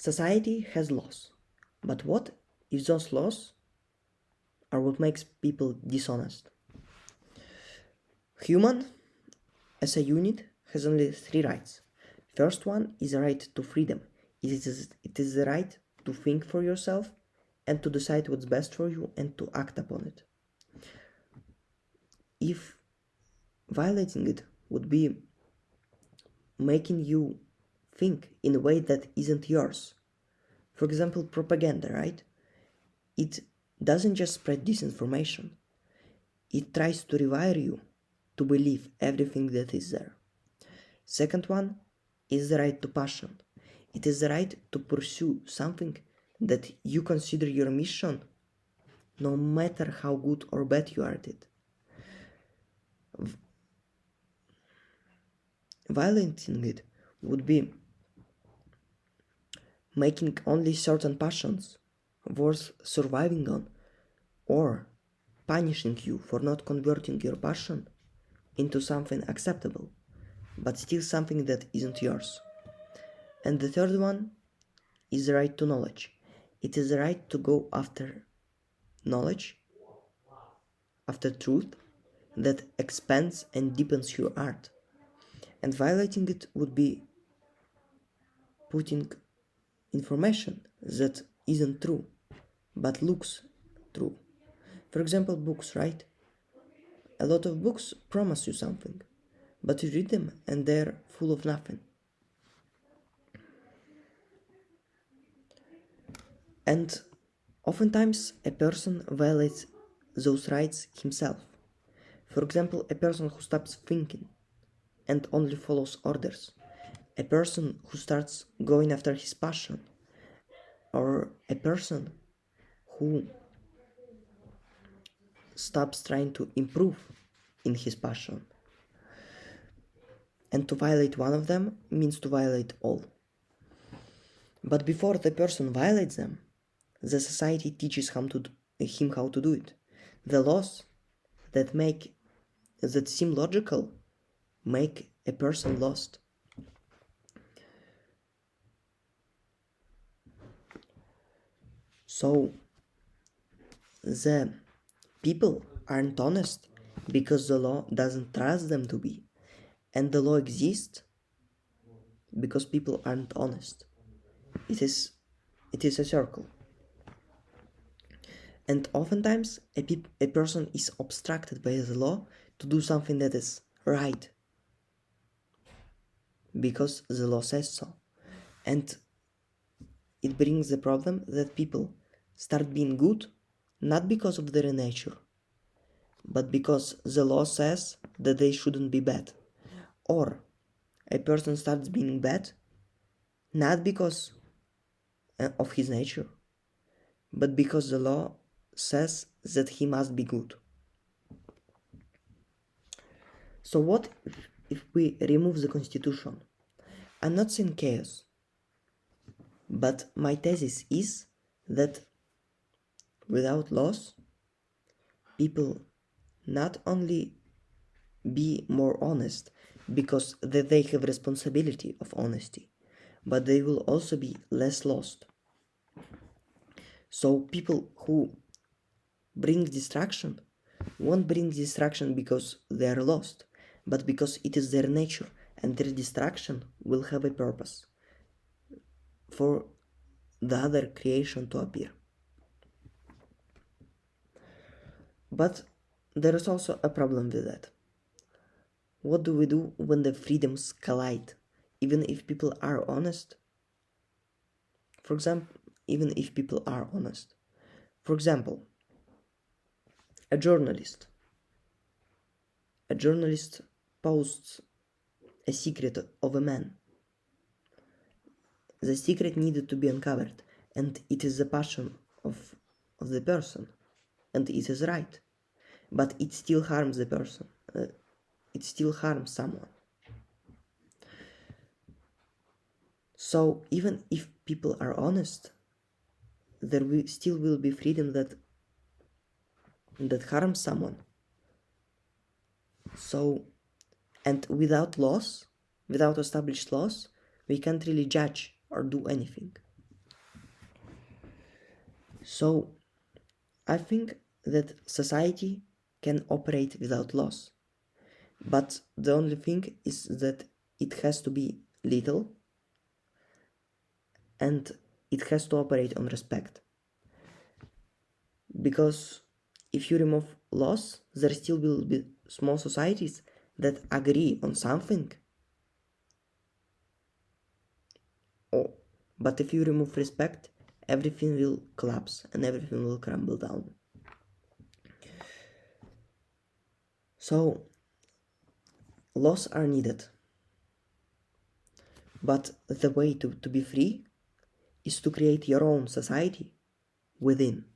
Society has laws, but what if those laws are what makes people dishonest? Human, as a unit, has only three rights. First one is the right to freedom. It is the right to think for yourself and to decide what's best for you and to act upon it. If violating it would be making you think in a way that isn't yours, for example, propaganda, right? It doesn't just spread disinformation, it tries to rewire you to believe everything that is there. Second one is the right to passion. It is the right to pursue something that you consider your mission, no matter how good or bad you are at it. Violating it would be making only certain passions worth surviving on, or punishing you for not converting your passion into something acceptable, but still something that isn't yours. And the third one is the right to knowledge. It is the right to go after knowledge, after truth that expands and deepens your art. And violating it would be putting information that isn't true, but looks true. For example, books, right? A lot of books promise you something, but you read them and they're full of nothing. And oftentimes a person violates those rights himself. For example, a person who stops thinking and only follows orders, a person who starts going after his passion, or a person who stops trying to improve in his passion. And to violate one of them means to violate all. But before the person violates them, the society teaches him how to do it. The laws that seem logical make a person lost. So the people aren't honest because the law doesn't trust them to be, and the law exists because people aren't honest. It is a circle. And oftentimes a person is obstructed by the law to do something that is right because the law says so. And it brings the problem that people start being good not because of their nature, but because the law says that they shouldn't be bad. Or a person starts being bad not because of his nature, but because the law says that he must be good. So what if we remove the constitution? I'm not saying chaos, but my thesis is that without laws, people not only be more honest because they have responsibility of honesty, but they will also be less lost. So people who bring distraction won't bring distraction because they are lost, but because it is their nature, and their distraction will have a purpose for the other creation to appear. But there is also a problem with that. What do we do when the freedoms collide, even if people are honest? For example, even if people are honest. For example, a journalist posts a secret of a man. The secret needed to be uncovered, and it is the passion of the person, and it is right, but it still harms the person. It still harms someone. So even if people are honest, there still will be freedom that harms someone. So, and without established laws, we can't really judge or do anything. So I think that society can operate without laws, but the only thing is that it has to be little and it has to operate on respect. Because if you remove laws, there still will be small societies that agree on something. Oh, but if you remove respect, everything will collapse and everything will crumble down. So, laws are needed. But the way to be free is to create your own society within.